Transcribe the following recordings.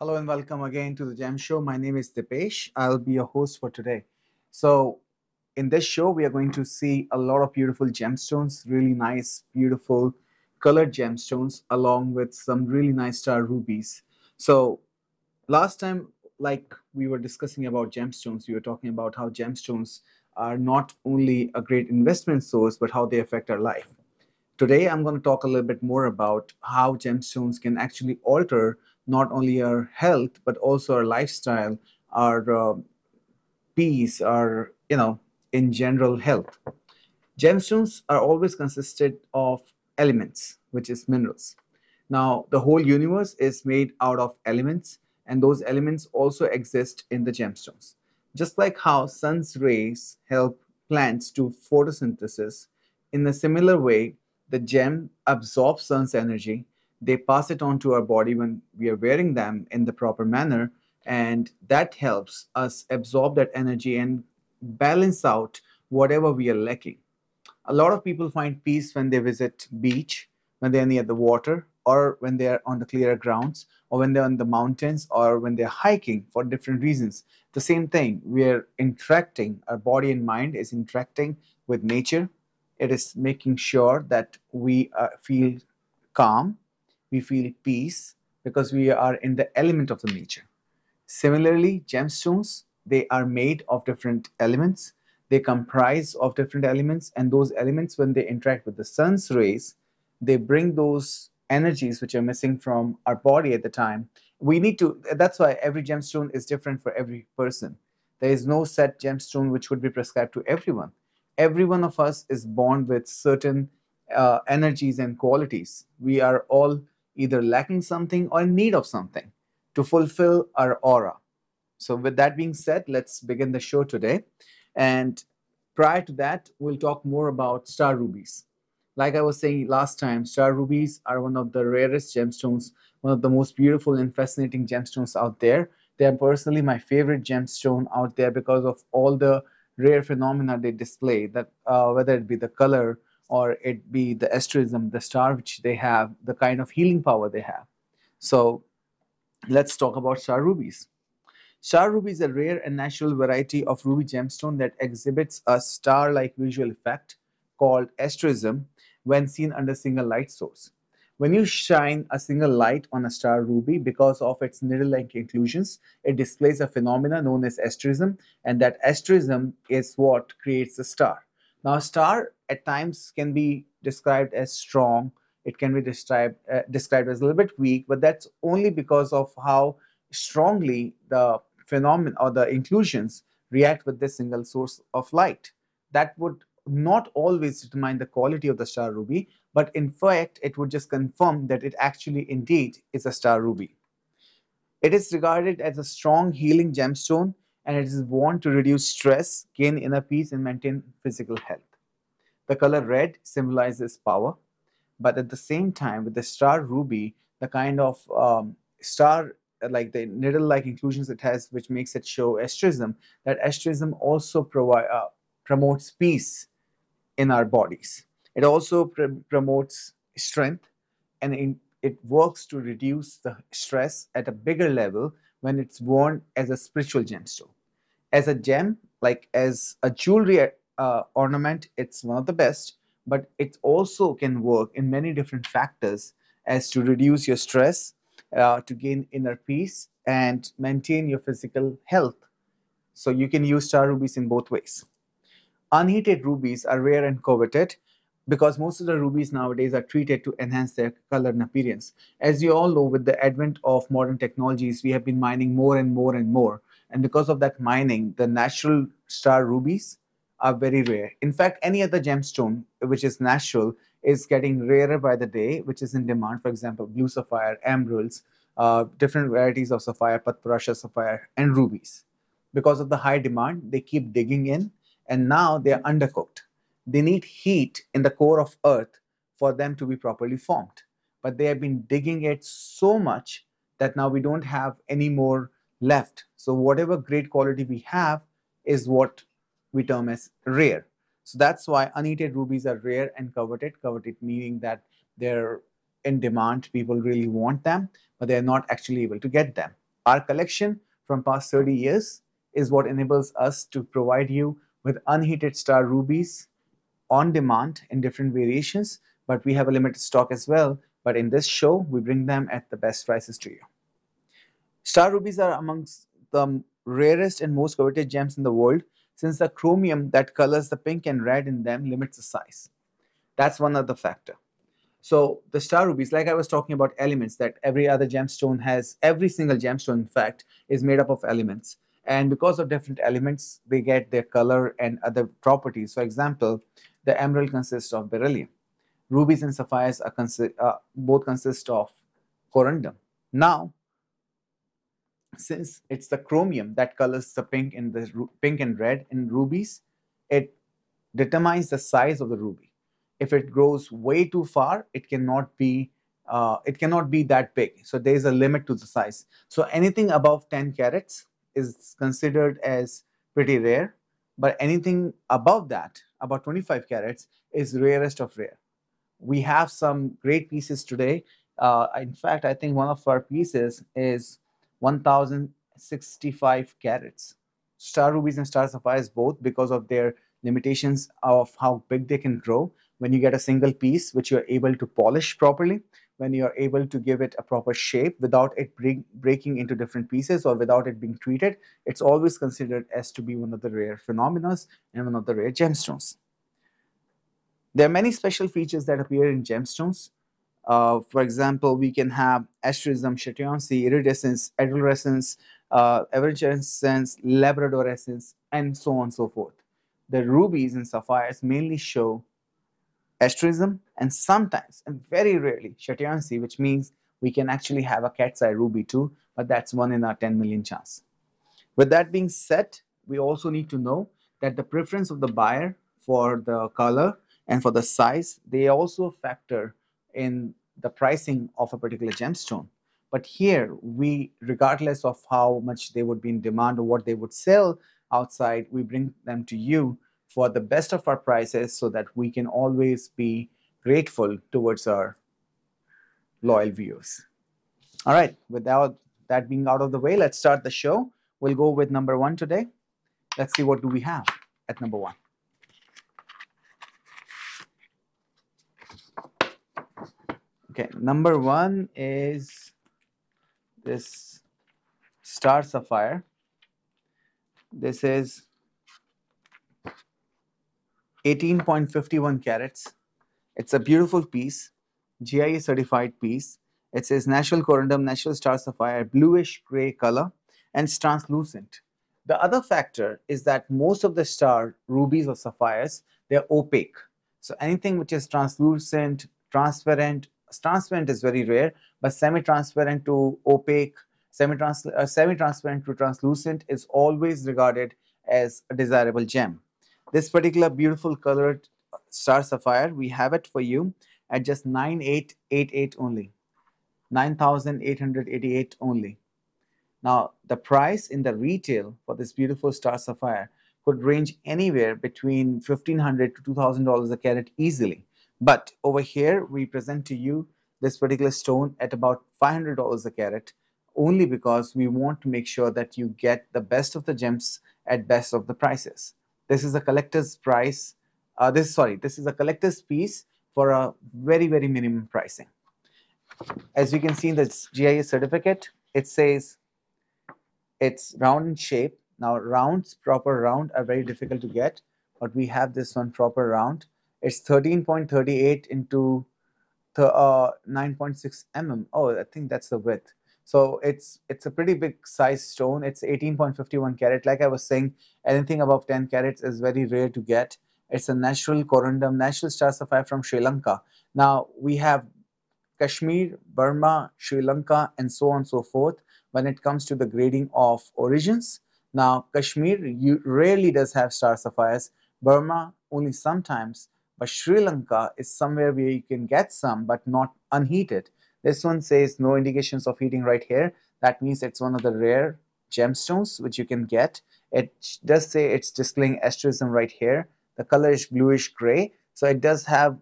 Hello and welcome again to the Gem Show. My name is Dipesh. I'll be your host for today. So, in this show, we are going to see a lot of beautiful gemstones, really nice, beautiful colored gemstones, along with some really nice star rubies. So, last time, like we were discussing about gemstones, we were talking about how gemstones are not only a great investment source, but how they affect our life. Today, I'm going to talk a little bit more about how gemstones can actually alter not only our health, but also our lifestyle, our peace, our, in general health. Gemstones are always consisted of elements, which is minerals. Now, the whole universe is made out of elements, and those elements also exist in the gemstones. Just like how sun's rays help plants to photosynthesis, in a similar way, the gem absorbs sun's energy. They pass it on to our body when we are wearing them in the proper manner, and that helps us absorb that energy and balance out whatever we are lacking. A lot of people find peace when they visit beach, when they're near the water, or when they're on the clearer grounds, or when they're on the mountains, or when they're hiking for different reasons. The same thing, we're interacting, our body and mind is interacting with nature. It is making sure that we feel calm, we feel peace, because we are in the element of the nature. Similarly, gemstones, they are made of different elements. They comprise of different elements, and those elements, when they interact with the sun's rays, they bring those energies which are missing from our body at the time. We need to, that's why every gemstone is different for every person. There is no set gemstone which would be prescribed to everyone. Every one of us is born with certain energies and qualities. We are all either lacking something or in need of something to fulfill our aura. So, with that being said, let's begin the show today. And prior to that, we'll talk more about star rubies. Like I was saying last time, star rubies are one of the rarest gemstones, one of the most beautiful and fascinating gemstones out there. They are personally my favorite gemstone out there because of all the rare phenomena they display, that whether it be the color or it be the asterism, the star which they have, the kind of healing power they have. So, let's talk about star rubies. Star ruby is a rare and natural variety of ruby gemstone that exhibits a star-like visual effect called asterism when seen under single light source. When you shine a single light on a star ruby, because of its needle-like inclusions, it displays a phenomena known as asterism, and that asterism is what creates the star. Now, a star at times can be described as strong. It can be described as a little bit weak, but that's only because of how strongly the phenomenon or the inclusions react with this single source of light. That would not always determine the quality of the star ruby, but in fact, it would just confirm that it actually indeed is a star ruby. It is regarded as a strong healing gemstone, and it is worn to reduce stress, gain inner peace, and maintain physical health. The color red symbolizes power, but at the same time, with the star ruby, the kind of star, like the needle-like inclusions it has, which makes it show asterism, that asterism also promotes peace in our bodies. It also promotes strength, and it works to reduce the stress at a bigger level when it's worn as a spiritual gemstone. As a gem, like as a jewelry ornament, it's one of the best, but it also can work in many different factors as to reduce your stress, to gain inner peace, and maintain your physical health. So you can use star rubies in both ways. Unheated rubies are rare and coveted because most of the rubies nowadays are treated to enhance their color and appearance. As you all know, with the advent of modern technologies, we have been mining more and more and more. And because of that mining, the natural star rubies are very rare. In fact, any other gemstone which is natural is getting rarer by the day, which is in demand. For example, blue sapphire, emeralds, different varieties of sapphire, patparasha sapphire, and rubies. Because of the high demand, they keep digging in, and now they are undercooked. They need heat in the core of Earth for them to be properly formed. But they have been digging it so much that now we don't have any more left. So whatever great quality we have is what we term as rare. So that's why unheated rubies are rare and coveted. Coveted meaning that they're in demand, people really want them, but they're not actually able to get them. Our collection from past 30 years is what enables us to provide you with unheated star rubies on demand in different variations, but we have a limited stock as well. But in this show, we bring them at the best prices to you. Star rubies are amongst the rarest and most coveted gems in the world, since the chromium that colors the pink and red in them limits the size. That's one other factor. So the star rubies, like I was talking about elements, that every other gemstone has, every single gemstone, in fact, is made up of elements. And because of different elements, they get their color and other properties. For example, the emerald consists of beryllium. Rubies and sapphires are both consist of corundum. Now, since it's the chromium that colors the pink and red in rubies, it determines the size of the ruby. If it grows way too far, it cannot be that big. So there is a limit to the size. So anything above 10 carats is considered as pretty rare, but anything above that, about 25 carats, is rarest of rare. We have some great pieces today. In fact, I think one of our pieces is 1065 carats. Star rubies and star sapphires both, because of their limitations of how big they can grow. When you get a single piece which you're able to polish properly, when you're able to give it a proper shape without it breaking into different pieces or without it being treated, it's always considered as to be one of the rare phenomena and one of the rare gemstones. There are many special features that appear in gemstones. For example, we can have asterism, chatoyancy, iridescence, adolescence, evergescence, labradorescence, and so on and so forth. The rubies and sapphires mainly show asterism and sometimes, and very rarely, chatoyancy, which means we can actually have a cat's eye ruby too, but that's 1 in our 10 million chance. With that being said, we also need to know that the preference of the buyer for the color and for the size, they also factor in the pricing of a particular gemstone. But here, we, regardless of how much they would be in demand or what they would sell outside, we bring them to you for the best of our prices so that we can always be grateful towards our loyal viewers. All right, without that being out of the way, let's start the show. We'll go with number 1 today. Let's see what do we have at number 1. Okay, number 1 is this star sapphire. This is 18.51 carats. It's a beautiful piece, GIA certified piece. It says natural corundum, natural star sapphire, bluish gray color, and it's translucent. The other factor is that most of the star rubies or sapphires, they're opaque. So anything which is translucent, transparent is very rare, but semi-transparent to opaque, semi-transparent to translucent is always regarded as a desirable gem. This particular beautiful colored star sapphire, we have it for you at just 9,888 only, 9,888 only. Now, the price in the retail for this beautiful star sapphire could range anywhere between $1,500 to $2,000 a carat easily. But over here, we present to you this particular stone at about $500 a carat, only because we want to make sure that you get the best of the gems at best of the prices. This is a collector's price. This is a collector's piece for a very, very minimum pricing. As you can see in the GIA certificate, it says it's round in shape. Now, rounds, proper round, are very difficult to get, but we have this one proper round. It's 13.38 into 9.6 mm. Oh, I think that's the width. So it's a pretty big size stone. It's 18.51 carat. Like I was saying, anything above 10 carats is very rare to get. It's a natural corundum, natural star sapphire from Sri Lanka. Now, we have Kashmir, Burma, Sri Lanka, and so on and so forth when it comes to the grading of origins. Now, Kashmir rarely does have star sapphires. Burma only sometimes. But Sri Lanka is somewhere where you can get some, but not unheated. This one says no indications of heating right here. That means it's one of the rare gemstones which you can get. It does say it's displaying asterism right here. The color is bluish gray. So it does have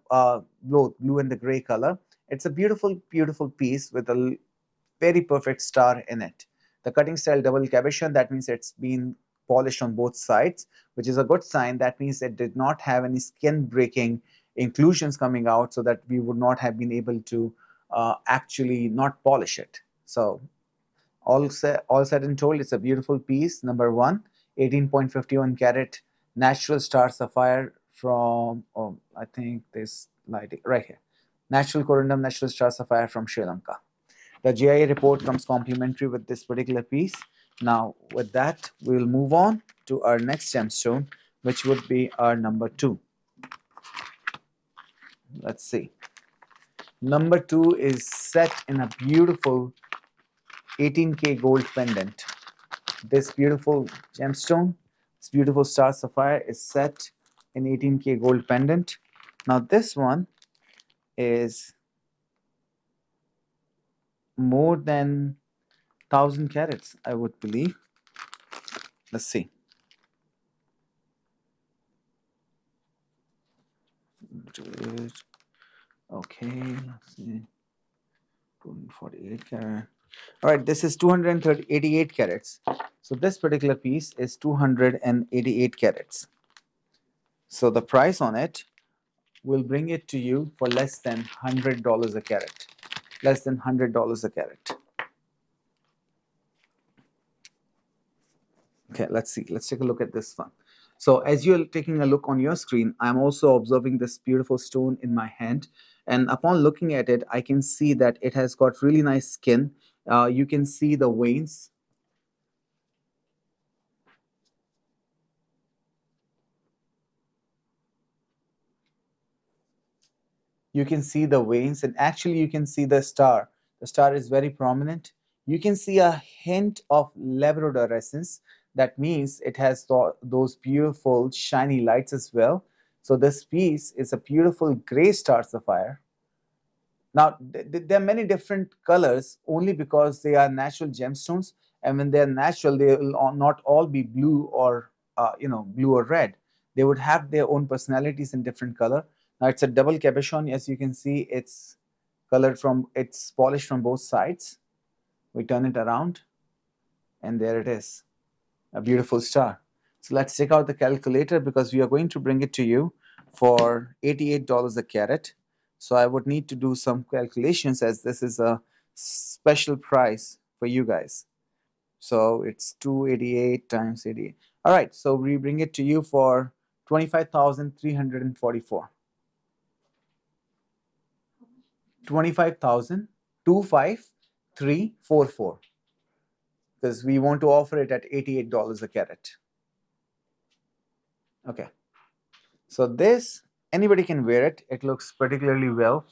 both blue and the gray color. It's a beautiful, beautiful piece with a very perfect star in it. The cutting style double cabochon, that means it's been polished on both sides, which is a good sign. That means it did not have any skin breaking inclusions coming out, so that we would not have been able to actually not polish it. So all said and told, it's a beautiful piece. Number one, 18.51 carat natural star sapphire from, oh, I think this lighting right here, natural corundum natural star sapphire from Sri Lanka. The GIA report comes complimentary with this particular piece. Now, with that, we will move on to our next gemstone, which would be our number 2. Let's see. Number 2 is set in a beautiful 18K gold pendant. This beautiful gemstone, this beautiful star sapphire, is set in 18K gold pendant. Now, this one is more than 1000 carats, I would believe. Let's see. Okay, let's see. 248 carat. All right, this is 288 carats. So this particular piece is 288 carats. So the price on it will bring it to you for less than $100 a carat. Less than $100 a carat. Okay, let's see. Let's take a look at this one. So as you're taking a look on your screen, I'm also observing this beautiful stone in my hand. And upon looking at it, I can see that it has got really nice skin. You can see the veins. You can see the veins, and actually you can see the star. The star is very prominent. You can see a hint of labradorescence. That means it has those beautiful shiny lights as well. So this piece is a beautiful gray star sapphire. Now, there are many different colors only because they are natural gemstones, and when they are natural, they will not all be blue or blue or red. They would have their own personalities in different color. Now, it's a double cabochon. As you can see, it's it's polished from both sides. We turn it around, and there it is, a beautiful star. So let's check out the calculator, because we are going to bring it to you for $88 a carat. So I would need to do some calculations, as this is a special price for you guys. So it's 288 times 88. All right, so we bring it to you for 25,344. 25,25344. Because we want to offer it at $88 a carat. Okay. So this, anybody can wear it. It looks particularly well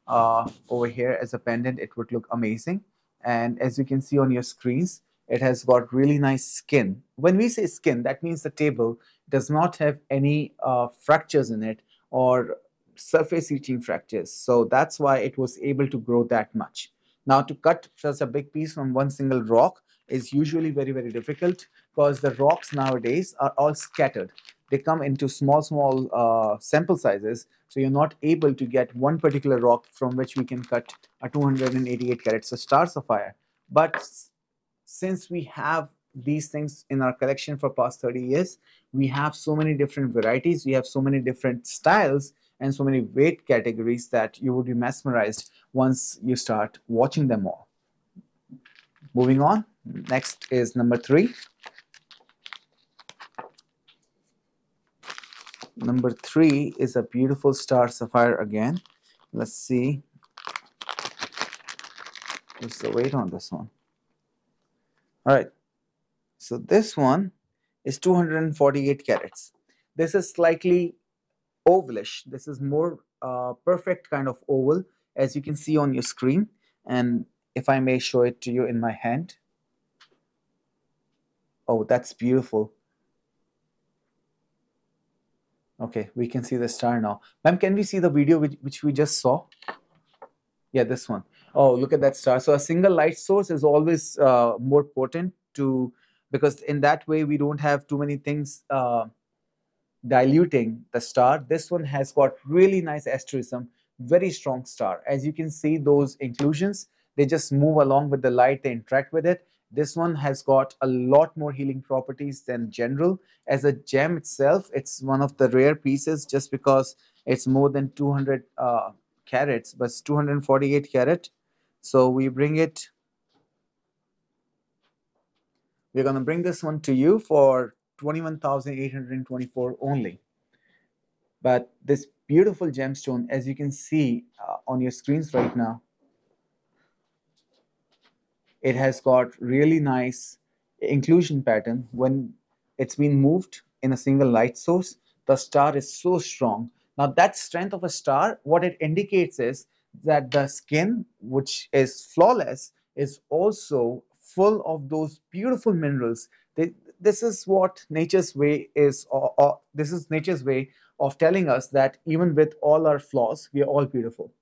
over here as a pendant. It would look amazing. And as you can see on your screens, it has got really nice skin. When we say skin, that means the table does not have any fractures in it or surface etching fractures. So that's why it was able to grow that much. Now, to cut such a big piece from one single rock is usually very, very difficult, because the rocks nowadays are all scattered. They come into small sample sizes, so you're not able to get one particular rock from which we can cut a 288 carats of star sapphire. But since we have these things in our collection for past 30 years, we have so many different varieties, we have so many different styles, and so many weight categories that you would be mesmerized once you start watching them all. Moving on, next is number 3. Number 3 is a beautiful star sapphire again. Let's see. What's the weight on this one? All right. So this one is 248 carats. This is slightly ovalish. This is more perfect kind of oval, as you can see on your screen. And if I may show it to you in my hand. Oh, that's beautiful. Okay, we can see the star now. Ma'am, can we see the video which we just saw? Yeah, this one. Oh, look at that star. So a single light source is always more potent, because in that way we don't have too many things diluting the star. This one has got really nice asterism, very strong star. As you can see, those inclusions, they just move along with the light, they interact with it, This one has got a lot more healing properties than general. As a gem itself, it's one of the rare pieces just because it's more than 200 carats, but it's 248 carat. So we're going to bring this one to you for 21,824 only. But this beautiful gemstone, as you can see on your screens right now, it has got really nice inclusion pattern. When it's been moved in a single light source, the star is so strong. Now that strength of a star, what it indicates is that the skin, which is flawless, is also full of those beautiful minerals. This is what nature's way is, or this is nature's way of telling us that even with all our flaws, we are all beautiful.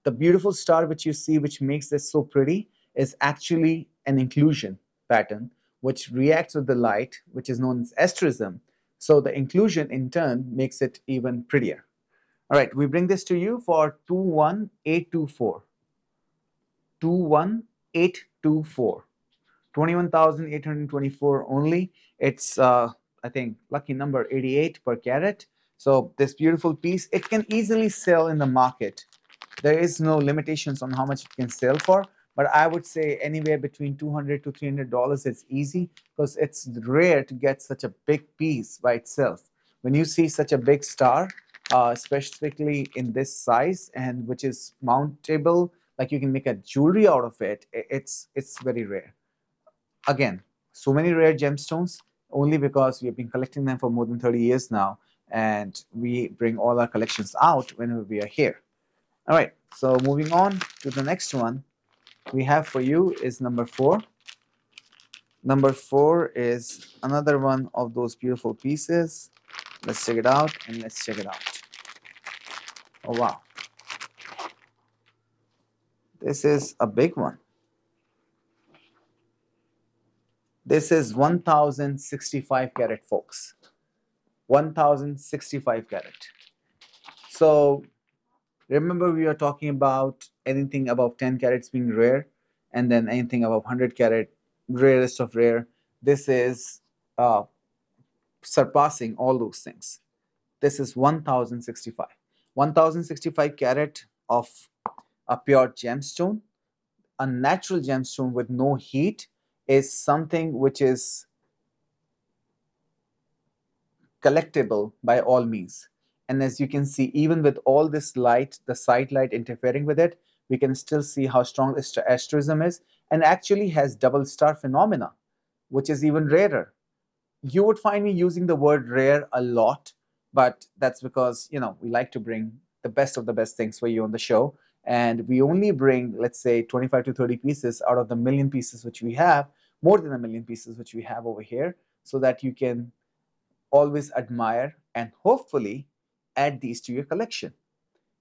The beautiful star which you see, which makes this so pretty, is actually an inclusion pattern which reacts with the light, which is known as asterism. So the inclusion in turn makes it even prettier. All right, we bring this to you for 21,824. 21,824. 21,824 only. It's I think lucky number 88 per carat. So this beautiful piece, it can easily sell in the market. There is no limitations on how much it can sell for, but I would say anywhere between $200 to $300 is easy, because it's rare to get such a big piece by itself. When you see such a big star, specifically in this size and which is mountable, like you can make a jewelry out of it, it's very rare. Again, so many rare gemstones only because we have been collecting them for more than 30 years now, and we bring all our collections out whenever we are here. All right, so moving on to the next one we have for you is number 4. Number 4 is another one of those beautiful pieces. Let's check it out and let's check it out. Oh, wow. This is a big one. This is 1,065 carat, folks. 1,065 carat. So remember, we are talking about anything above 10 carats being rare, and then anything above 100 carat, rarest of rare. This is surpassing all those things. This is 1,065. 1,065 carat of a pure gemstone. A natural gemstone with no heat is something which is collectible by all means. And as you can see, even with all this light, the side light interfering with it, we can still see how strong this asterism is, and actually has double star phenomena, which is even rarer. You would find me using the word rare a lot, but that's because, you know, we like to bring the best of the best things for you on the show. And we only bring, let's say, 25 to 30 pieces out of the million pieces which we have, more than a million pieces which we have over here, so that you can always admire and hopefully add these to your collection.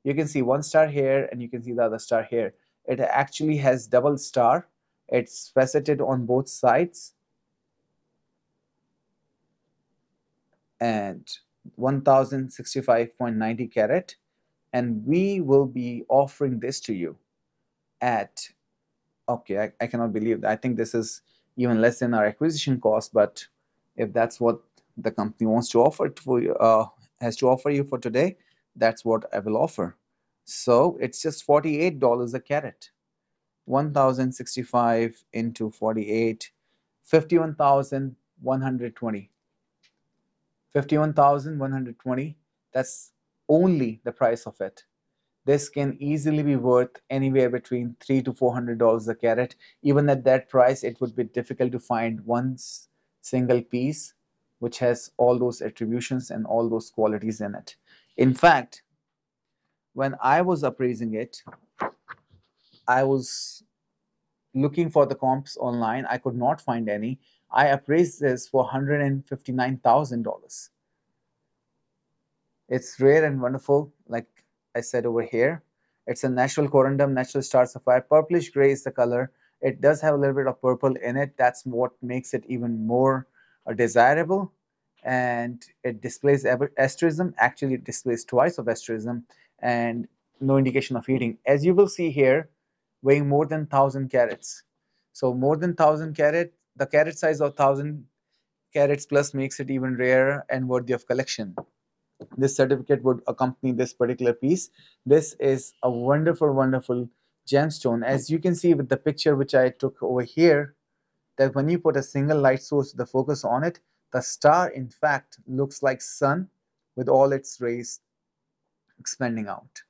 You can see one star here and you can see the other star here. It actually has double star. It's faceted on both sides. And 1,065.90 carat. And we will be offering this to you at, okay, I cannot believe that. I think this is even less than our acquisition cost, but if that's what the company wants to offer has to offer you for today, that's what I will offer. So it's just $48 a carat. 1,065 into 48, 51,120. 51,120. That's only the price of it. This can easily be worth anywhere between $300 to $400 a carat. Even at that price, it would be difficult to find one single piece which has all those attributions and all those qualities in it. In fact, when I was appraising it, I was looking for the comps online. I could not find any. I appraised this for $159,000. It's rare and wonderful, like I said over here. It's a natural corundum, natural star sapphire. Purplish gray is the color. It does have a little bit of purple in it. That's what makes it even more desirable. And it displays asterism. Actually, it displays twice of asterism and no indication of heating. As you will see here, weighing more than 1,000 carats. So more than 1,000 carat, the carat size of 1,000 carats plus makes it even rarer and worthy of collection. This certificate would accompany this particular piece. This is a wonderful, wonderful gemstone. As you can see with the picture which I took over here, that when you put a single light source, the focus on it, the star in fact looks like sun with all its rays expanding out.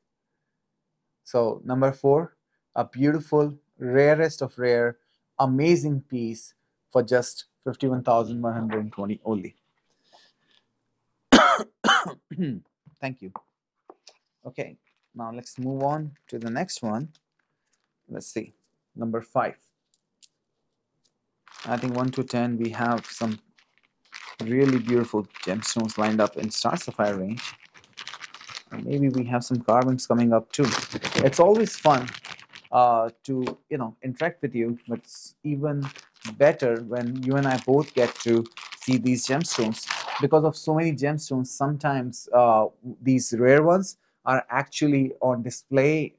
So number 4, a beautiful, rarest of rare, amazing piece for just 51,120 only. Thank you. Okay, now let's move on to the next one. Let's see, number 5. I think 1 to 10 we have some really beautiful gemstones lined up in star sapphire range. And maybe we have some carvings coming up too. It's always fun to interact with you, but it's even better when you and I both get to see these gemstones. Because of so many gemstones, sometimes these rare ones are actually on display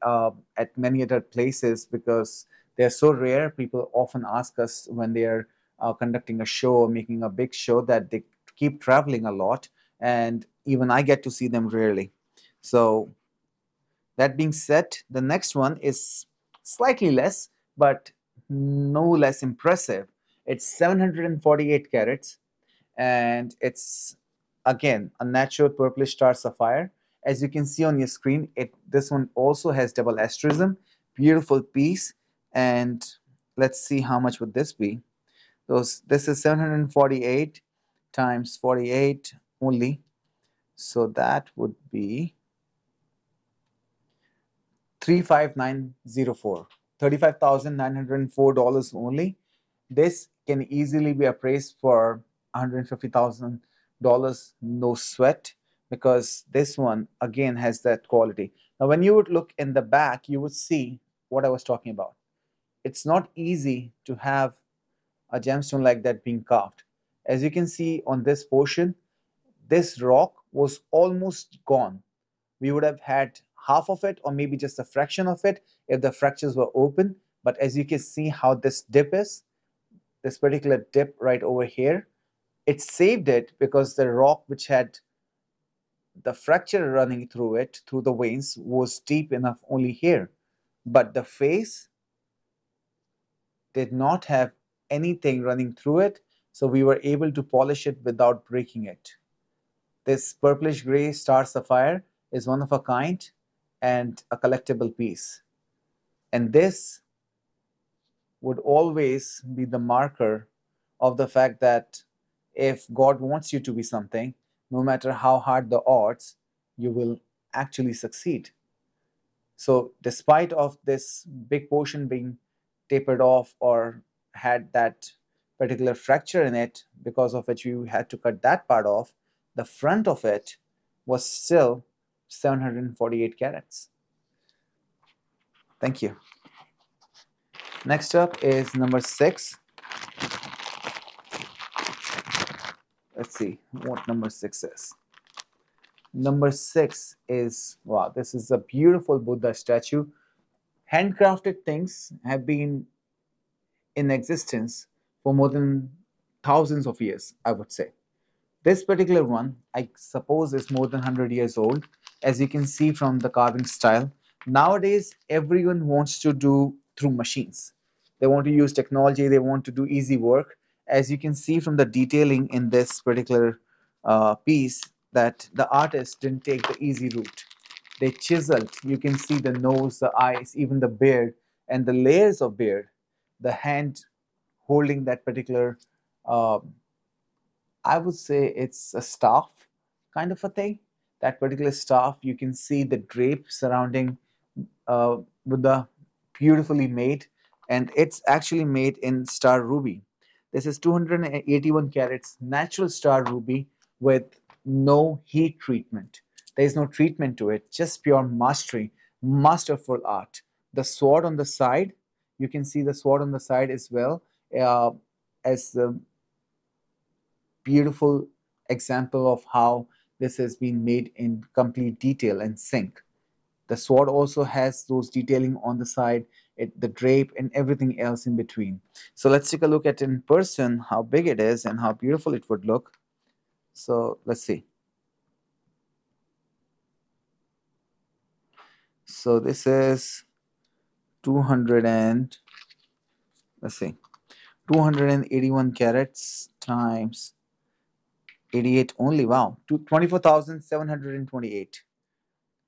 at many other places because they're so rare. People often ask us when they're conducting a show or making a big show that they keep traveling a lot, and even I get to see them rarely. So that being said, the next one is slightly less, but no less impressive. It's 748 carats, and it's again a natural purplish star sapphire. As you can see on your screen, this one also has double asterism. Beautiful piece, and let's see how much would this be. This is 748 times 48 only, so that would be 35904, $35,904 only. This can easily be appraised for $150,000, no sweat, because this one again has that quality. Now, when you would look in the back, you would see what I was talking about. It's not easy to have a gemstone like that being carved. As you can see on this portion, this rock was almost gone. We would have had half of it or maybe just a fraction of it if the fractures were open. But as you can see how this dip is, this particular dip right over here, it saved it because the rock which had the fracture running through it, through the veins, was deep enough only here. But the face did not have anything running through it, so we were able to polish it without breaking it. This purplish gray star sapphire is one of a kind and a collectible piece. And this would always be the marker of the fact that if God wants you to be something, no matter how hard the odds, you will actually succeed. So despite of this big portion being tapered off or had that particular fracture in it, because of which you had to cut that part off, the front of it was still 748 carats. Thank you. Next up is number 6. Let's see what number 6 is. Number 6 is, wow, this is a beautiful Buddha statue. Handcrafted things have been in existence for more than thousands of years, I would say. This particular one, I suppose, is more than 100 years old, as you can see from the carving style. Nowadays, everyone wants to do through machines. They want to use technology, they want to do easy work. As you can see from the detailing in this particular piece, that the artist didn't take the easy route. They chiseled. You can see the nose, the eyes, even the beard, and the layers of beard, the hand holding that particular I would say it's a staff kind of a thing. That particular staff, you can see the drape surrounding with the beautifully made, and it's actually made in star ruby. This is 281 carats natural star ruby with no heat treatment. There is no treatment to it, just pure mastery, masterful art. The sword on the side, you can see the sword on the side as well, as the beautiful example of how this has been made in complete detail and sync. The sword also has those detailing on the side. the drape and everything else in between. So let's take a look at in person how big it is and how beautiful it would look. So let's see. So this is 200 and let's see, 281 carats times 88 only. Wow, 24,728.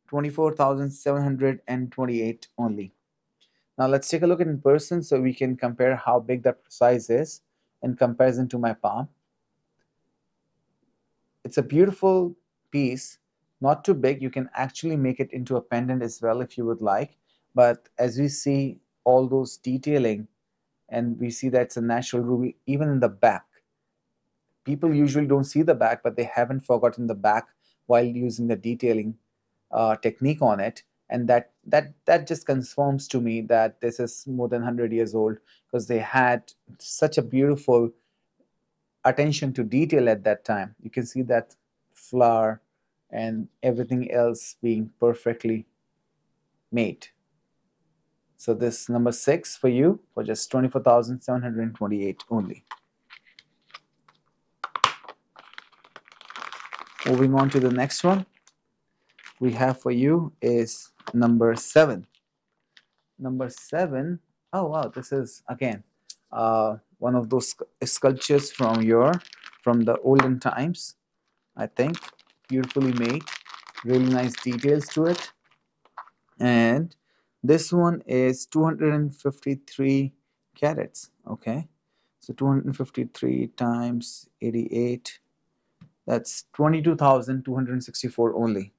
24,728 only. Now let's take a look at in person so we can compare how big that size is in comparison to my palm. It's a beautiful piece, not too big. You can actually make it into a pendant as well if you would like. But as we see all those detailing, and we see that it's a natural ruby even in the back. People usually don't see the back, but they haven't forgotten the back while using the detailing technique on it. And that just confirms to me that this is more than 100 years old, because they had such a beautiful attention to detail at that time. You can see that flower and everything else being perfectly made. So this number 6 for you for just 24,728 only. Moving on to the next one we have for you is number 7. Number 7, oh wow, this is again one of those sculptures from the olden times, I think. Beautifully made, really nice details to it. And this one is 253 carats. Okay, so 253 times 88, that's 22,264 only.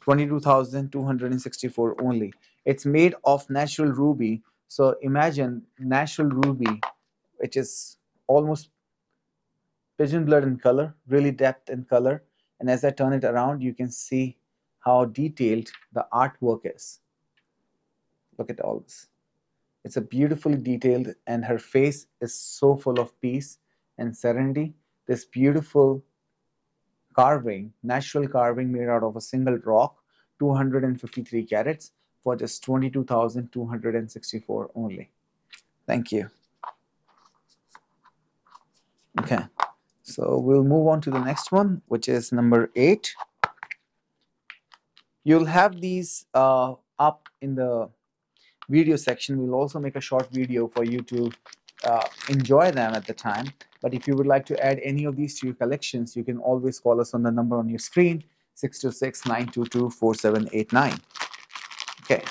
22,264 only. It's made of natural ruby. So imagine natural ruby, which is almost pigeon blood in color, really depth in color. And as I turn it around, you can see how detailed the artwork is. Look at all this. It's a beautifully detailed, and her face is so full of peace and serenity. This beautiful carving, natural carving made out of a single rock, 253 carats for just 22,264 only. Thank you. Okay, so we'll move on to the next one, which is number 8. You'll have these up in the video section. We'll also make a short video for you to enjoy them at the time. But if you would like to add any of these to your collections, you can always call us on the number on your screen, 626-922-4789. Okay.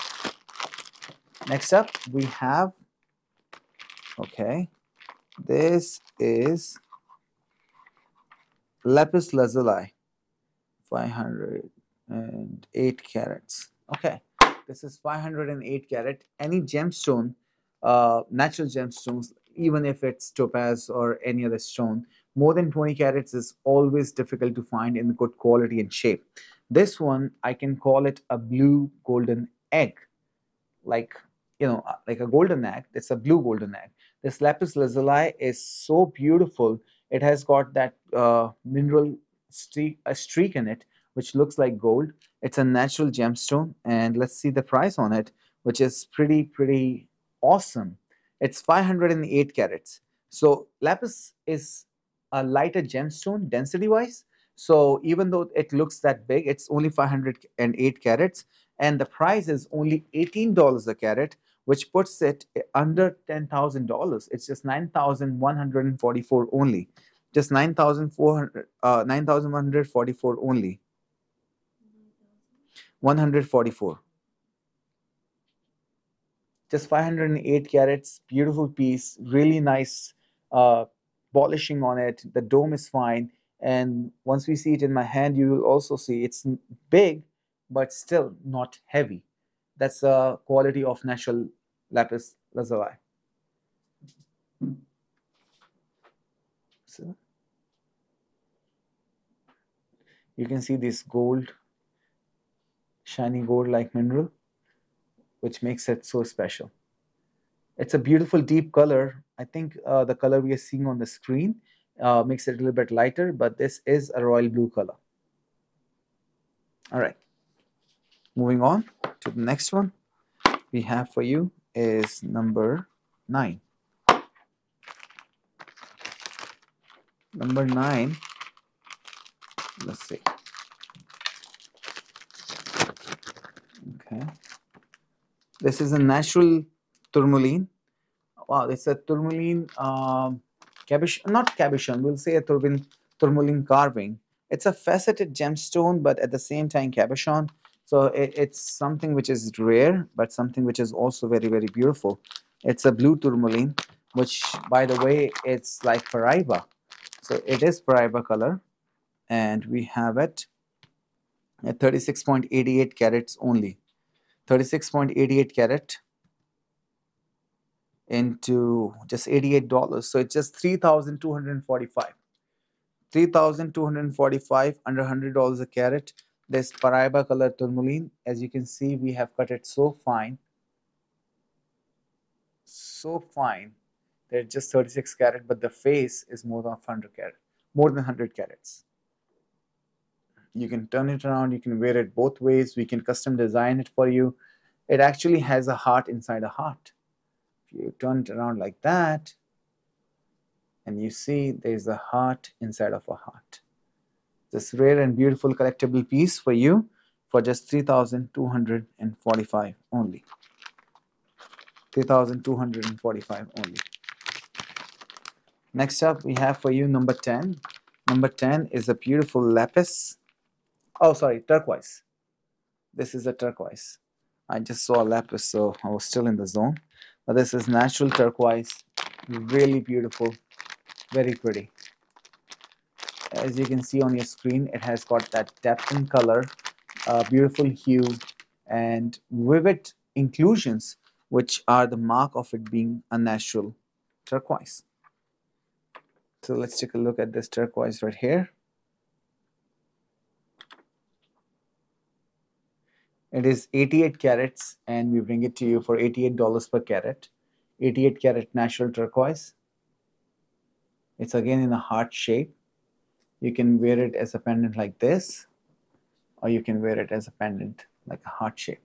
Next up, we have, okay, this is lapis lazuli, 508 carats. Okay, this is 508 carat. Any gemstone, natural gemstones, even if it's topaz or any other stone, more than 20 carats is always difficult to find in good quality and shape. This one, I can call it a blue golden egg, like, you know, like a golden egg. It's a blue golden egg. This lapis lazuli is so beautiful. It has got that mineral streak in it, which looks like gold. It's a natural gemstone, and let's see the price on it, which is pretty awesome. It's 508 carats. So lapis is a lighter gemstone density wise. So even though it looks that big, it's only 508 carats, and the price is only $18 a carat, which puts it under $10,000. It's just 9,144 only. Just 9,144 only. 144. Just 508 carats, beautiful piece, really nice polishing on it. The dome is fine, and once we see it in my hand, you will also see it's big, but still not heavy. That's the quality of natural lapis lazuli. So you can see this gold, shiny gold-like mineral, which makes it so special. It's a beautiful deep color. I think the color we are seeing on the screen makes it a little bit lighter, but this is a royal blue color. All right. Moving on to the next one. we have for you is number 9. Number 9, let's see. Okay. This is a natural tourmaline. Wow, it's a tourmaline cabochon, not cabochon, we'll say a tourmaline carving. It's a faceted gemstone, but at the same time cabochon. So it's something which is rare, but something which is also very, very beautiful. It's a blue tourmaline, which, by the way, it's like Paraiba. So it is Paraiba color, and we have it at 36.88 carats only. 36.88 carat into just $88. So it's just 3,245. 3,245 under $100 a carat. This Paraiba color tourmaline, as you can see, we have cut it so fine that it's just 36 carat, but the face is more than 100 carat, more than 100 carats. You can turn it around, you can wear it both ways, we can custom design it for you. It actually has a heart inside a heart. If you turn it around like that, and you see there's a heart inside of a heart. This rare and beautiful collectible piece for you for just 3,245 only. 3,245 only. Next up, we have for you number 10. Number 10 is a beautiful lapis. Oh, sorry, turquoise. This is a turquoise. I just saw a lapis, so I was still in the zone. But this is natural turquoise. Really beautiful. Very pretty. As you can see on your screen, it has got that depth in color, beautiful hue, and vivid inclusions, which are the mark of it being a natural turquoise. So let's take a look at this turquoise right here. It is 88 carats, and we bring it to you for $88 per carat. 88 carat natural turquoise. It's again in a heart shape. You can wear it as a pendant like this, or you can wear it as a pendant like a heart shape.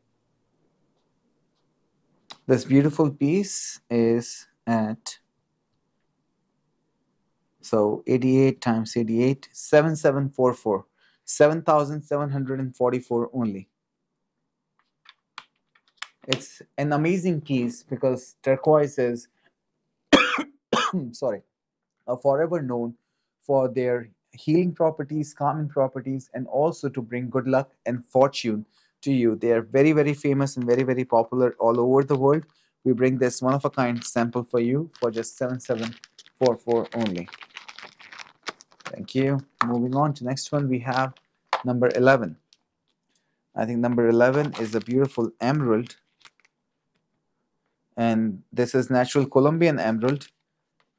This beautiful piece is at, so 88 times 88, 7744, 7,744 only. It's an amazing piece because turquoise is sorry, are forever known for their healing properties, calming properties, and also to bring good luck and fortune to you. They are very, very famous and very, very popular all over the world. We bring this one-of-a-kind sample for you for just 7744 only. Thank you. Moving on to next one, we have number 11. I think number 11 is a beautiful emerald. And this is natural Colombian emerald,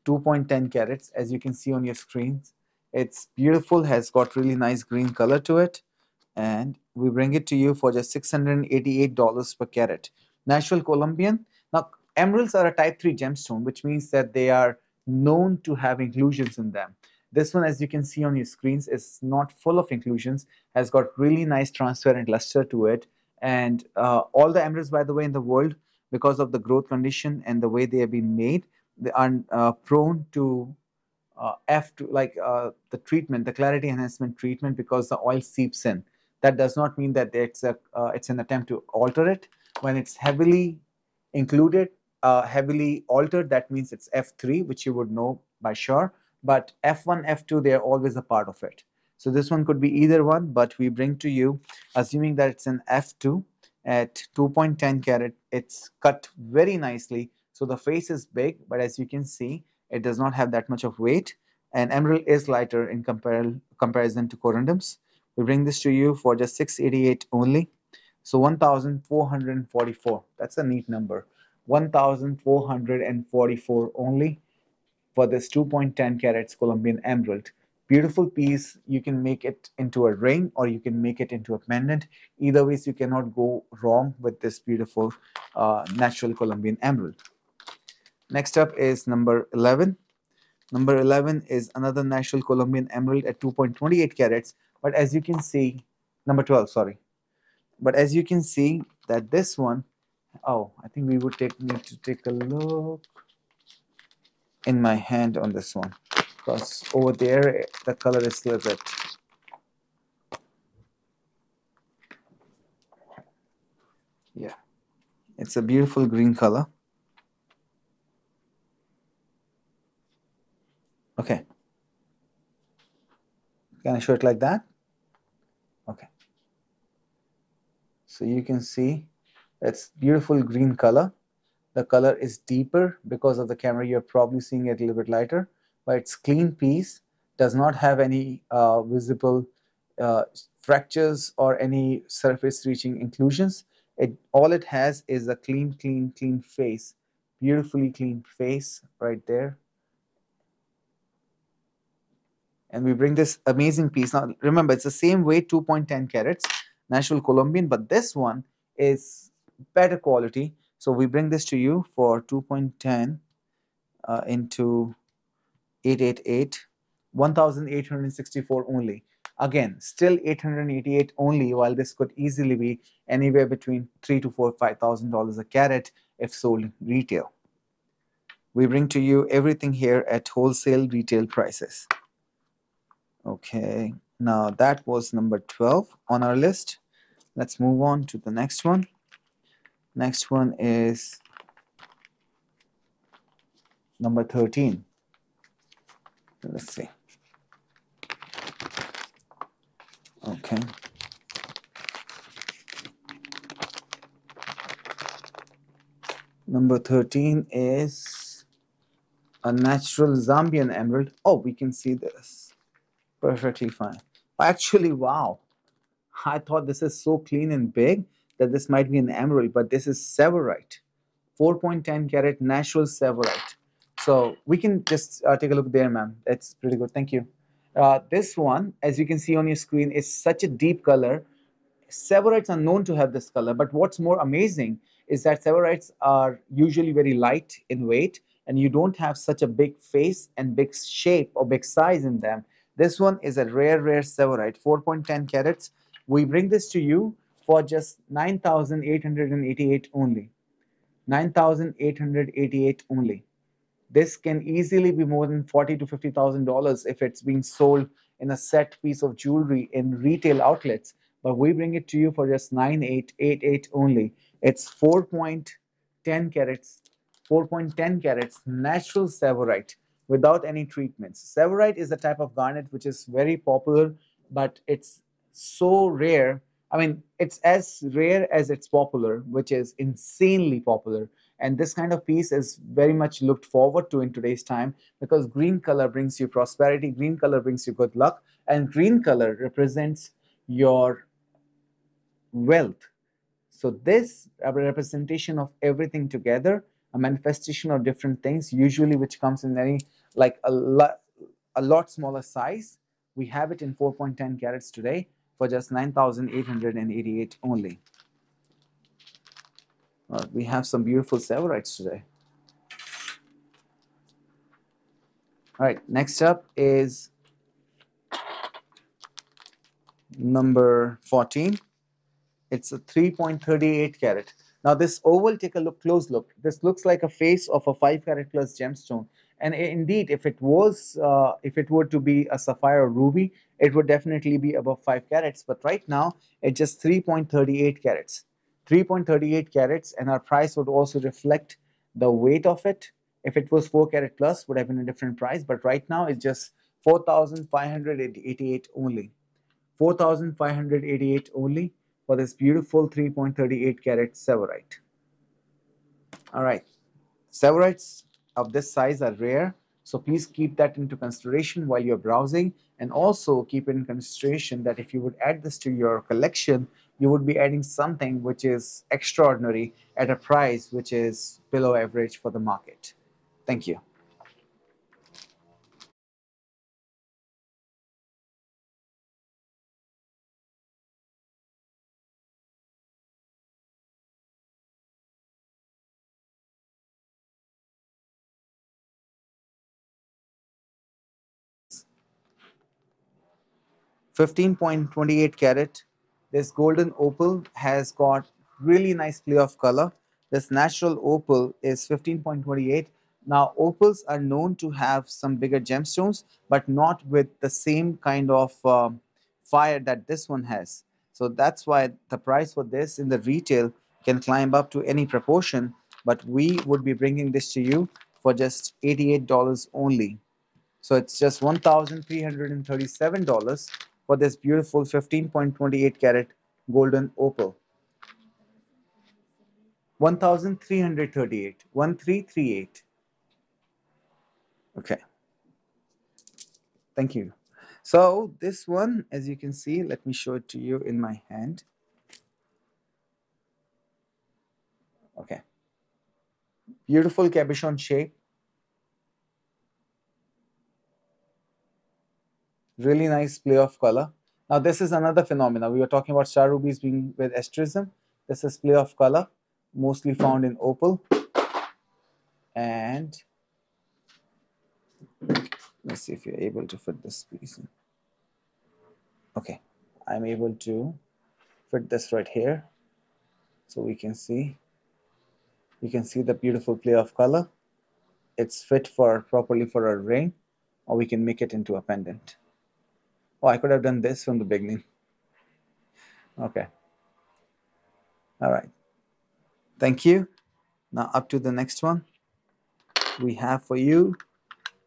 2.10 carats, as you can see on your screens. It's beautiful, has got really nice green color to it, and we bring it to you for just $688 per carat. Natural Colombian. Now, emeralds are a type 3 gemstone, which means that they are known to have inclusions in them. This one, as you can see on your screens, is not full of inclusions, has got really nice transparent luster to it, and all the emeralds, by the way, in the world, because of the growth condition and the way they have been made, they are prone to F2, like the treatment, the clarity enhancement treatment, because the oil seeps in. That does not mean that it's an attempt to alter it. When it's heavily included, heavily altered, that means it's F3, which you would know by sure. But F1, F2, they are always a part of it. So this one could be either one, but we bring to you, assuming that it's an F2 at 2.10 carat. It's cut very nicely. So the face is big, but as you can see, it does not have that much of weight. And emerald is lighter in comparison to corundums. We bring this to you for just $688 only. So 1,444. That's a neat number. 1,444 only for this 2.10 carats Colombian emerald. Beautiful piece. You can make it into a ring or you can make it into a pendant. Either ways, you cannot go wrong with this beautiful natural Colombian emerald. Next up is number 11. Number 11 is another natural Colombian emerald at 2.28 carats. But as you can see, number 12, sorry. But as you can see that this one Oh, I think we would need to take a look in my hand on this one, because over there the color is still a bit. Yeah, it's a beautiful green color. Okay, can I show it like that? Okay, so you can see it's beautiful green color. The color is deeper because of the camera. You're probably seeing it a little bit lighter, but it's clean piece, does not have any visible uh, fractures or any surface reaching inclusions. All it has is a clean face, beautifully clean face right there. And we bring this amazing piece. Now remember, it's the same weight, 2.10 carats, natural Colombian, but this one is better quality. So we bring this to you for 2.10 into 888, 1864 only. Again, still 888 only, while this could easily be anywhere between $3 to $5,000 a carat if sold retail. We bring to you everything here at wholesale retail prices. Okay, now that was number 12 on our list. Let's move on to the next one. Next one is number 13. Let's see. Okay. Number 13 is a natural Zambian emerald. Oh, we can see this perfectly fine. Actually, wow. I thought this is so clean and big that this might be an emerald, but this is severite. 4.10 carat natural severite. So we can just take a look there, ma'am. That's pretty good. Thank you. This one, as you can see on your screen, is such a deep color. Severites are known to have this color, but what's more amazing is that severites are usually very light in weight, and you don't have such a big face and big shape or big size in them. This one is a rare severite, 4.10 carats. We bring this to you for just 9,888 only. 9,888 only. This can easily be more than $40,000 to $50,000 if it's being sold in a set piece of jewelry in retail outlets. But we bring it to you for just 9,888 only. It's 4.10 carats, 4.10 carats natural severite without any treatments. Severite is a type of garnet which is very popular, but it's so rare. I mean, it's as rare as it's popular, which is insanely popular. And this kind of piece is very much looked forward to in today's time, because green color brings you prosperity, green color brings you good luck, and green color represents your wealth. So this representation of everything together, a manifestation of different things, usually which comes in any like a lot smaller size. We have it in 4.10 carats today for just 9,888 only. We have some beautiful severites today. All right, next up is number 14. It's a 3.38 carat. Now this oval, take a close look. This looks like a face of a 5 carat plus gemstone. And indeed, if it were to be a sapphire or ruby, it would definitely be above 5 carats. But right now, it's just 3.38 carats. 3.38 carats, and our price would also reflect the weight of it. If it was 4 carat plus, would have been a different price. But right now, it's just 4,588 only. 4,588 only for this beautiful 3.38 carat severite. All right, severites of this size are rare, so please keep that into consideration while you're browsing, and also keep in consideration that if you would add this to your collection, you would be adding something which is extraordinary at a price which is below average for the market. Thank you. Fifteen point 28 carat. This golden opal has got really nice play of color. This natural opal is 15.28. Now, opals are known to have some bigger gemstones, but not with the same kind of fire that this one has. So that's why the price for this in the retail can climb up to any proportion, but we would be bringing this to you for just $88 only. So it's just $1,337 for this beautiful 15.28 carat golden opal. 1,338, 1338. Okay, thank you. So this one, as you can see, let me show it to you in my hand. Okay, beautiful cabochon shape. Really nice play of color. Now this is another phenomena. We were talking about star rubies being with asterism. This is play of color, mostly found in opal. And let's see if you're able to fit this piece in. Okay, I'm able to fit this right here. So we can see, you can see the beautiful play of color. It's fit for properly for a ring, or we can make it into a pendant. Oh, I could have done this from the beginning. Okay. All right. Thank you. Now up to the next one we have for you.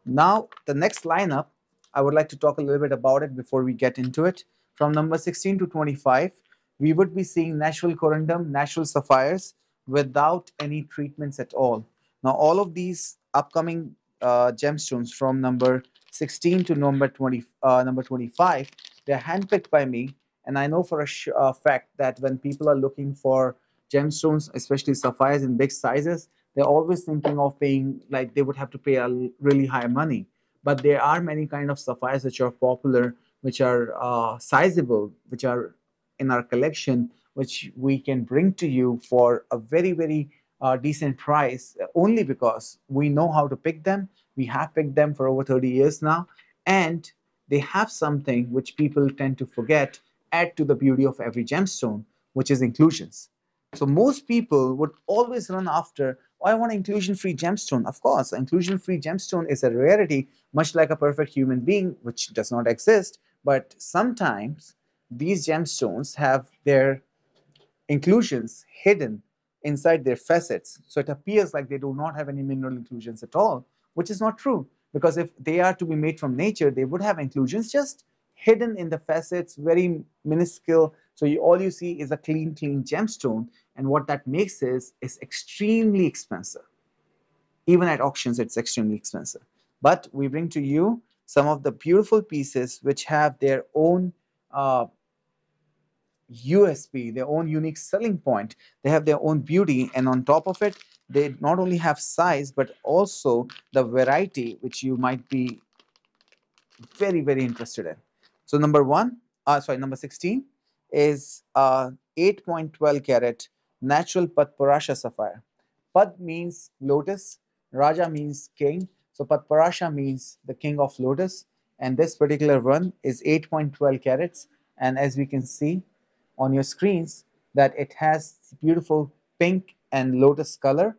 Now the next lineup, I would like to talk a little bit about it before we get into it. From number 16 to 25, we would be seeing natural corundum, natural sapphires without any treatments at all. Now all of these upcoming gemstones from number 16 to number 25, they're handpicked by me, and I know for a fact that when people are looking for gemstones, especially sapphires in big sizes, they're always thinking of paying, like they would have to pay a really high money. But there are many kind of sapphires which are popular, which are sizable, which are in our collection, which we can bring to you for a very, very decent price, only because we know how to pick them. We have picked them for over 30 years now, and they have something which people tend to forget, add to the beauty of every gemstone, which is inclusions. So most people would always run after, oh, I want an inclusion-free gemstone. Of course, an inclusion-free gemstone is a rarity, much like a perfect human being, which does not exist. But sometimes these gemstones have their inclusions hidden inside their facets. So it appears like they do not have any mineral inclusions at all, which is not true. Because if they are to be made from nature, they would have inclusions just hidden in the facets, very minuscule. So all you see is a clean gemstone. And what that makes is extremely expensive. Even at auctions, it's extremely expensive. But we bring to you some of the beautiful pieces which have their own USP, their own unique selling point. They have their own beauty, and on top of it, they not only have size but also the variety, which you might be very, very interested in. So number 16 is 8.12 carat natural Patparasha sapphire. Pad means lotus, Raja means king. So Patparasha means the king of lotus, and this particular one is 8.12 carats. And as we can see on your screens, that it has beautiful pink and lotus color,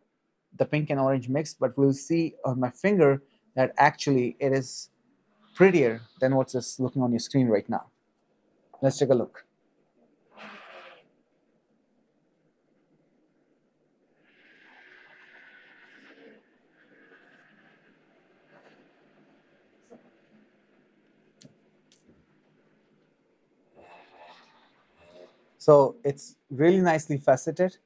the pink and orange mix. But we'll see on my finger that actually it is prettier than what's just looking on your screen right now. Let's take a look. So it's really nicely faceted.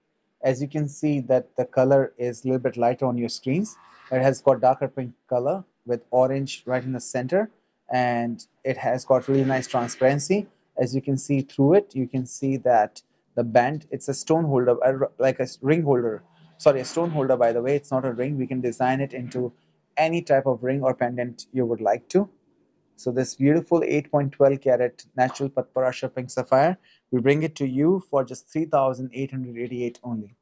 As you can see that the color is a little bit lighter on your screens. It has got darker pink color with orange right in the center, and it has got really nice transparency. As you can see through it, you can see that the band, it's a stone holder, like a ring holder. Sorry, a stone holder, by the way. It's not a ring. We can design it into any type of ring or pendant you would like to. So this beautiful 8.12 carat natural Patparasha pink sapphire, we bring it to you for just 3,888 only.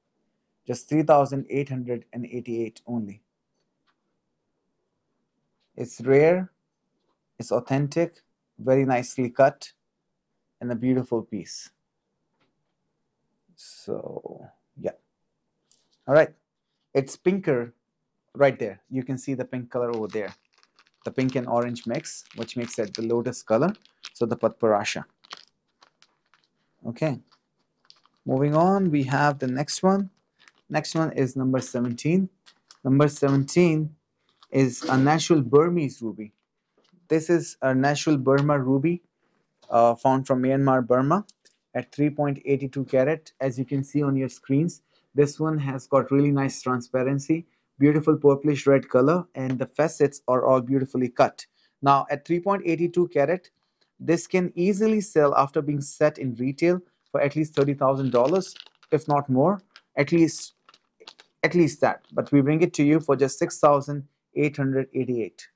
Just 3,888 only. It's rare, it's authentic, very nicely cut, and a beautiful piece. So, yeah. All right, it's pinker right there. You can see the pink color over there, the pink and orange mix, which makes it the lotus color. So the Patparasha. Okay, moving on, we have the next one. Next one is number 17. Number 17 is a natural Burmese ruby. This is a natural Burma ruby found from Myanmar, Burma at 3.82 carat. As you can see on your screens, this one has got really nice transparency, beautiful purplish red color, and the facets are all beautifully cut. Now at 3.82 carat, this can easily sell after being set in retail for at least $30,000, if not more, at least that. But we bring it to you for just 6,888.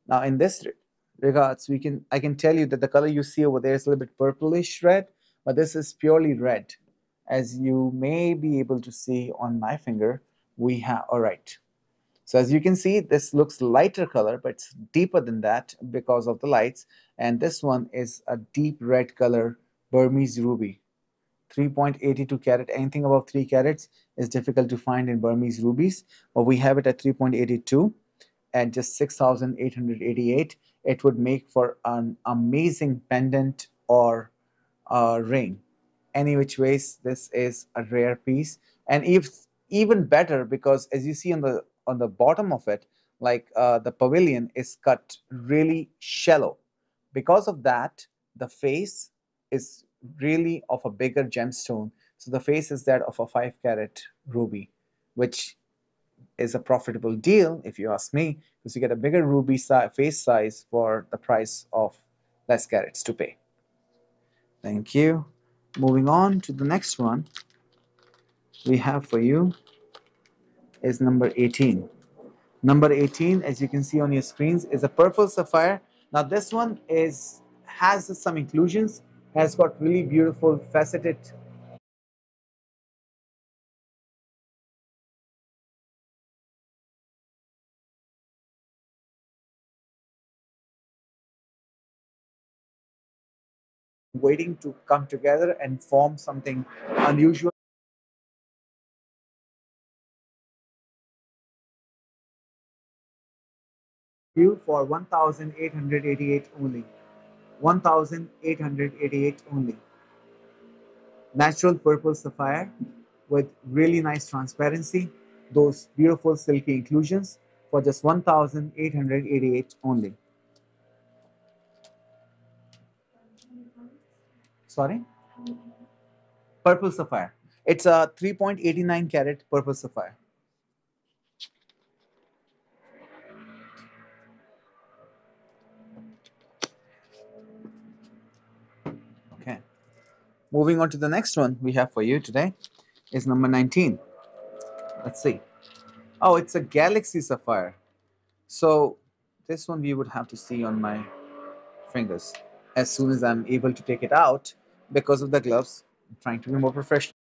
Now in this regards, I can tell you that the color you see over there is a little bit purplish red, but this is purely red. As you may be able to see on my finger, we have, all right. So as you can see, this looks lighter color, but it's deeper than that because of the lights. And this one is a deep red color Burmese ruby. 3.82 carat, anything above 3 carats is difficult to find in Burmese rubies, but we have it at 3.82 at just 6,888. It would make for an amazing pendant or ring. Any which ways, this is a rare piece, and if even better because as you see on the bottom of it, like the pavilion is cut really shallow. Because of that, the face is really of a bigger gemstone. So the face is that of a 5 carat ruby, which is a profitable deal if you ask me, because you get a bigger ruby face size for the price of less carats to pay. Thank you. Moving on to the next one we have for you is number 18. Number 18, as you can see on your screens, is a purple sapphire. Now this one has some inclusions, has got really beautiful faceted waiting to come together and form something unusual. You for 1,888 only. 1,888 only. Natural purple sapphire with really nice transparency, those beautiful silky inclusions for just 1,888 only. Sorry? Purple sapphire. It's a 3.89 carat purple sapphire. Okay. Moving on to the next one we have for you today is number 19. Let's see. Oh, it's a galaxy sapphire. So this one we would have to see on my fingers as soon as I'm able to take it out because of the gloves. I'm trying to be more professional.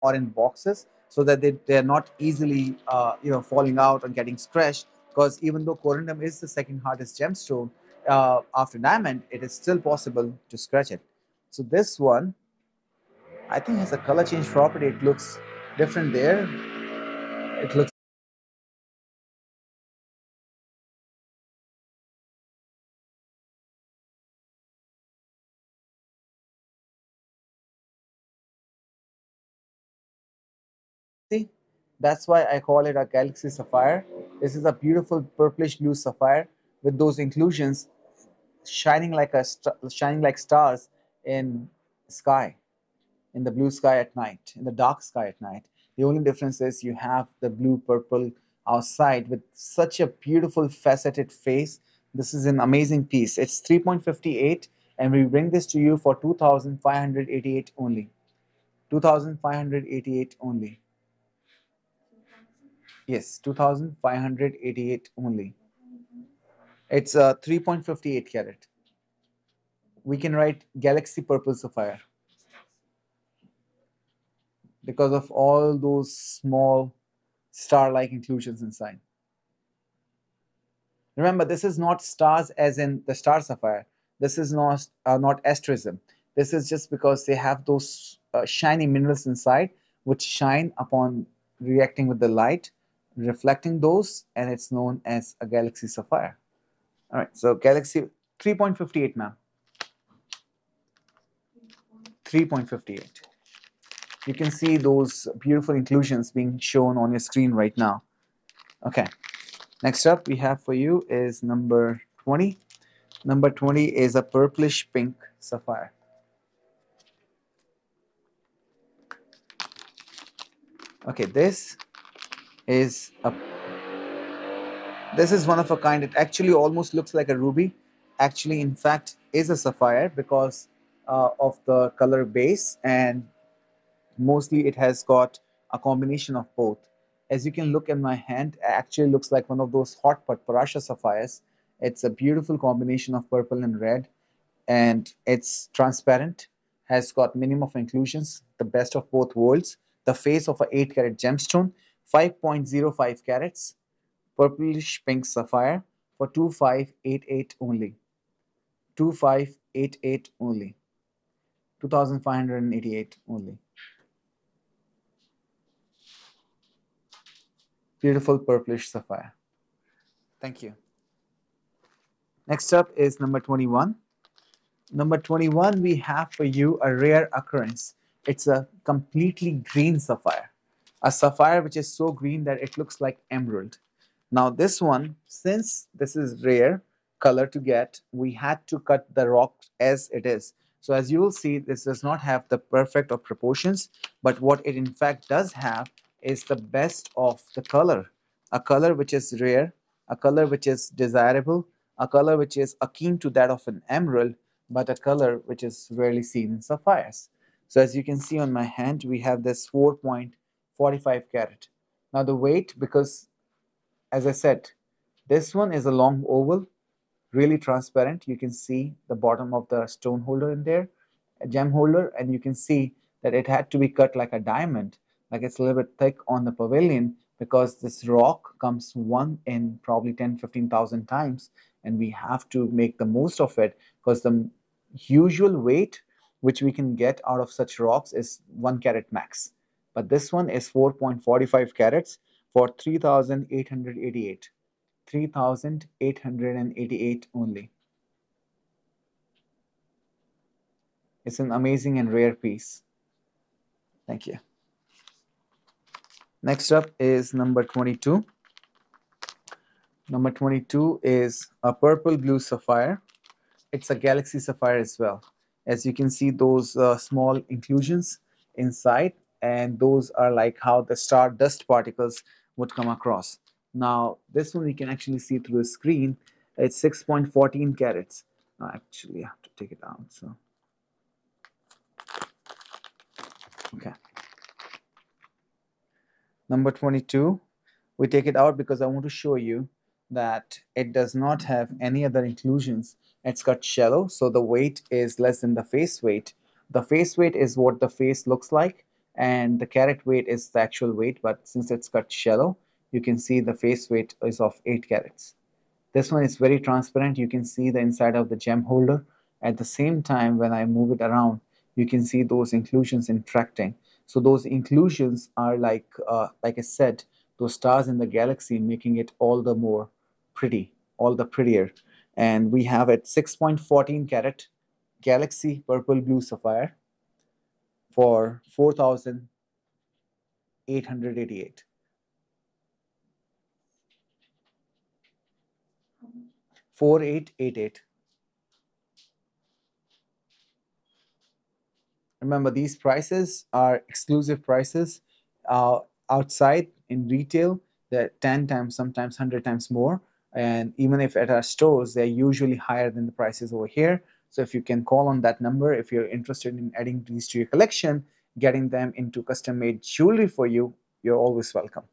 Or in boxes so that they're not easily falling out and getting scratched, because even though corundum is the second hardest gemstone after diamond, it is still possible to scratch it. So this one I think has a color change property. It looks different there. It looks, see, that's why I call it a galaxy sapphire. This is a beautiful purplish blue sapphire with those inclusions shining like shining like stars in sky, in the blue sky at night, in the dark sky at night. The only difference is you have the blue purple outside with such a beautiful faceted face. This is an amazing piece. It's 3.58 and we bring this to you for 2,588 only. 2,588 only. Yes, 2,588 only. It's a 3.58 carat. We can write Galaxy Purple Sapphire because of all those small star-like inclusions inside. Remember, this is not stars as in the star sapphire. This is not asterism. This is just because they have those shiny minerals inside which shine upon reacting with the light, reflecting those, and it's known as a galaxy sapphire. All right, so galaxy 3.58, ma'am. 3.58. You can see those beautiful inclusions being shown on your screen right now. Okay, next up we have for you is number 20. Number 20 is a purplish pink sapphire. Okay, this is one of a kind. It actually almost looks like a ruby. Actually, in fact, is a sapphire because of the color base, and mostly it has got a combination of both. As you can look in my hand, it actually looks like one of those hot pot parasha sapphires. It's a beautiful combination of purple and red, and it's transparent, has got minimum of inclusions, the best of both worlds, the face of a 8 carat gemstone, 5.05 carats, purplish pink sapphire for 2588 only. 2588 only. 2588 only. Beautiful purplish sapphire. Thank you. Next up is number 21. Number 21, we have for you a rare occurrence. It's a completely green sapphire. A sapphire which is so green that it looks like emerald. Now this one, since this is rare color to get, we had to cut the rock as it is. So as you will see, this does not have the perfect of proportions, but what it in fact does have is the best of the color. A color which is rare, a color which is desirable, a color which is akin to that of an emerald, but a color which is rarely seen in sapphires. So as you can see on my hand, we have this 4.45 carat. Now the weight, because as I said, this one is a long oval, really transparent. You can see the bottom of the stone holder in there, a gem holder, and you can see that it had to be cut like a diamond, like it's a little bit thick on the pavilion because this rock comes one in probably 10-15,000 times, and we have to make the most of it because the usual weight which we can get out of such rocks is 1 carat max. But this one is 4.45 carats for 3,888. 3,888 only. It's an amazing and rare piece. Thank you. Next up is number 22. Number 22 is a purple blue sapphire. It's a galaxy sapphire as well. As you can see, those small inclusions inside, and those are like how the star dust particles would come across. Now, this one we can actually see through the screen. It's 6.14 carats. Actually, I have to take it out. So, okay. Number 22, we take it out because I want to show you that it does not have any other inclusions. It's cut shallow, so the weight is less than the face weight. The face weight is what the face looks like, and the carat weight is the actual weight, but since it's cut shallow, you can see the face weight is of 8 carats. This one is very transparent. You can see the inside of the gem holder. At the same time, when I move it around, you can see those inclusions interacting. So those inclusions are like I said, those stars in the galaxy, making it all the more pretty, all the prettier. And we have it 6.14 carat galaxy purple blue sapphire for 4,888. 4888. Remember, these prices are exclusive prices. Outside in retail, they're 10 times, sometimes 100 times more. And even if at our stores, they're usually higher than the prices over here. So if you can call on that number, if you're interested in adding these to your collection, getting them into custom-made jewelry for you, you're always welcome.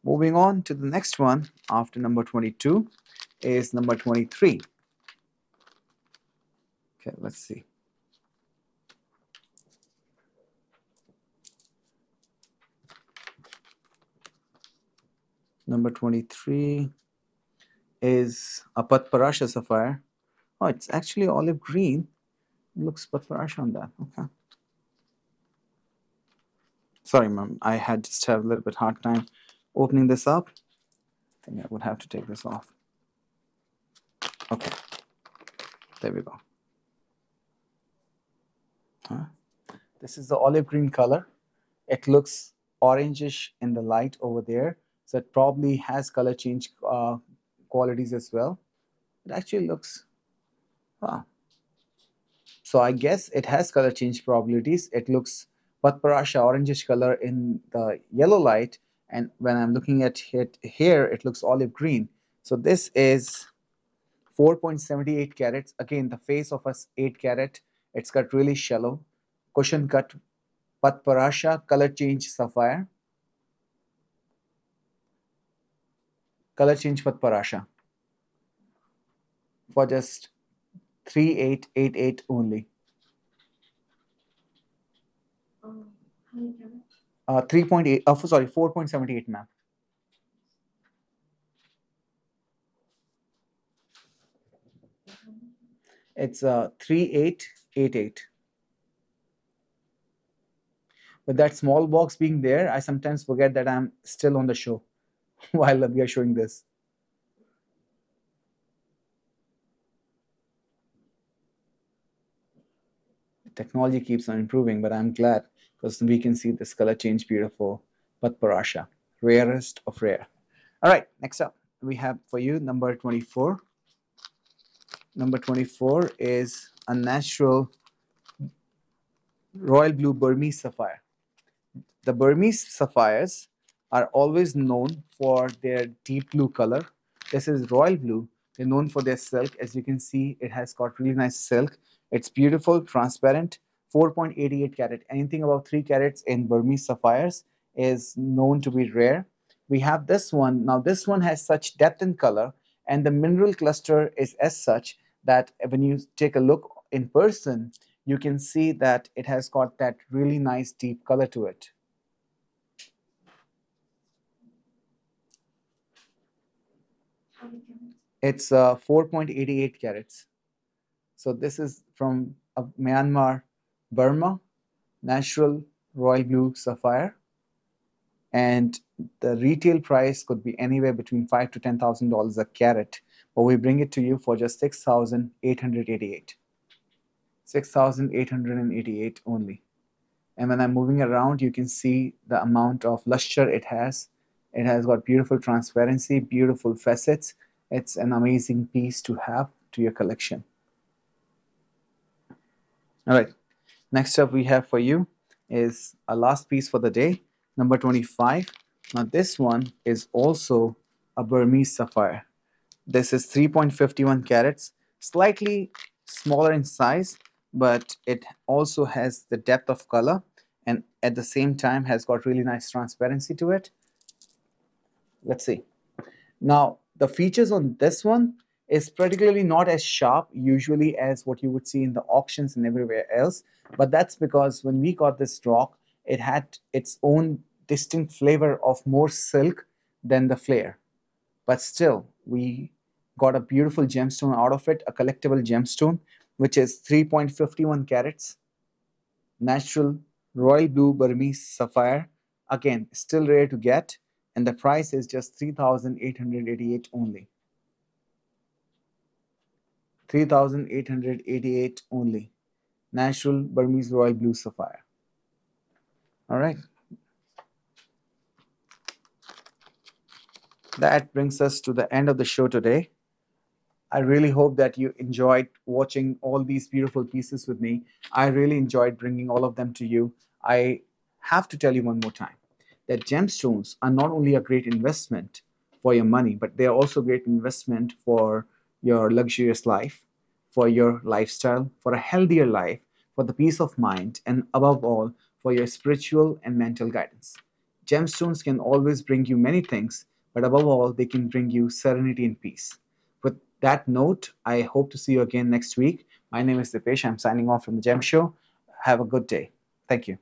Moving on to the next one after number 22 is number 23. Okay, let's see. Number 23 is a Patparasha sapphire. Oh, it's actually olive green. It looks Patparasha on that. Okay. Sorry, ma'am. I had just have a little bit hard time opening this up. I think I would have to take this off. Okay. There we go. Huh? This is the olive green color. It looks orangish in the light over there. So it probably has color change qualities as well. It actually looks, wow. So I guess it has color change probabilities. It looks Patparasha orangish color in the yellow light. And when I'm looking at it here, it looks olive green. So this is 4.78 carats. Again, the face of a 8 carat. It's cut really shallow. Cushion cut Patparasha color change sapphire. Color change Patparasha for just 3888 only. 3.8, sorry, 4.78, ma'am. It's 3888. With that small box being there, I sometimes forget that I'm still on the show while we are showing this. Technology keeps on improving, but I'm glad because we can see this color change beautiful. Patparasha, rarest of rare. All right, next up we have for you number 24. Number 24 is a natural royal blue Burmese sapphire. The Burmese sapphires are always known for their deep blue color. This is royal blue. They're known for their silk. As you can see, it has got really nice silk. It's beautiful, transparent, 4.88 carat. Anything above 3 carats in Burmese sapphires is known to be rare. We have this one. Now, this one has such depth in color, and the mineral cluster is as such that when you take a look in person, you can see that it has got that really nice deep color to it. It's 4.88 carats. So this is from Myanmar, Burma, natural royal blue sapphire. And the retail price could be anywhere between $5,000 to $10,000 a carat, but we bring it to you for just 6,888. 6,888 only. And when I'm moving around, you can see the amount of luster it has. It has got beautiful transparency, beautiful facets. It's an amazing piece to have to your collection. All right, next up we have for you is a last piece for the day, number 25. Now this one is also a Burmese sapphire. This is 3.51 carats, slightly smaller in size, but it also has the depth of color and at the same time has got really nice transparency to it. Let's see. Now, the features on this one is particularly not as sharp usually as what you would see in the auctions and everywhere else, but that's because when we got this rock, it had its own distinct flavor of more silk than the flare. But still, we got a beautiful gemstone out of it, a collectible gemstone, which is 3.51 carats, natural royal blue Burmese sapphire. Again, still rare to get, and the price is just 3,888 only. 3,888 only. Natural Burmese royal blue sapphire. All right. That brings us to the end of the show today. I really hope that you enjoyed watching all these beautiful pieces with me. I really enjoyed bringing all of them to you. I have to tell you one more time that gemstones are not only a great investment for your money, but they are also a great investment for your luxurious life, for your lifestyle, for a healthier life, for the peace of mind, and above all, for your spiritual and mental guidance. Gemstones can always bring you many things, but above all, they can bring you serenity and peace. With that note, I hope to see you again next week. My name is Dipesh. I'm signing off from the Gem Show. Have a good day. Thank you.